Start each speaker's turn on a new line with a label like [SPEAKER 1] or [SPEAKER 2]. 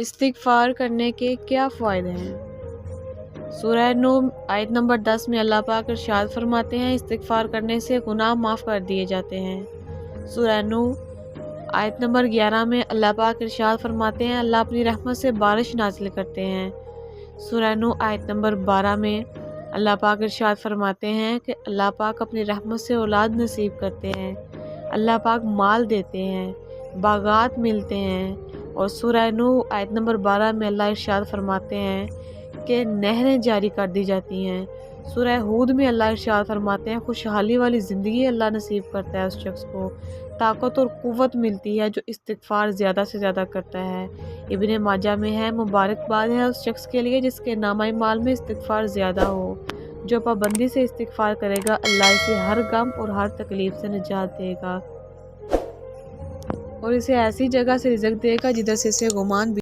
[SPEAKER 1] استغفار کرنے کے کیا فائدے ہیں؟ سورہ نور آیت نمبر 10 میں اللہ پاک ارشاد فرماتے ہیں استغفار کرنے سے گناہ معاف کر دیے جاتے ہیں۔ سورہ نور آیت نمبر 11 میں اللہ پاک ارشاد فرماتے ہیں اللہ اپنی رحمت سے بارش نازل کرتے ہیں۔ سورہ نور آیت نمبر 12 میں اللہ پاک ارشاد فرماتے ہیں کہ اللہ پاک اپنی رحمت سے اولاد نصیب کرتے ہیں، اللہ پاک مال دیتے ہیں، باغات ملتے ہیں۔ اور سورہ نور آیت نمبر 12 میں اللہ ارشاد فرماتے ہیں کہ نہریں جاری کر دی جاتی ہیں۔ سورہ ہود میں اللہ ارشاد فرماتے ہیں خوشحالی والی زندگی اللہ نصیب کرتا ہے اس شخص کو، طاقت اور قوت ملتی ہے جو استغفار زیادہ سے زیادہ کرتا ہے۔ ابن ماجہ میں ہے مبارکباد ہے اس شخص کے لیے جس کے نامہ اعمال میں استغفار زیادہ ہو، جو پابندی سے استغفار کرے گا اللہ اسے ہر غم اور ہر تکلیف سے نجات دے گا اور اسے ایسی جگہ سے رزق دے گا جدھر سے اسے گمان بھی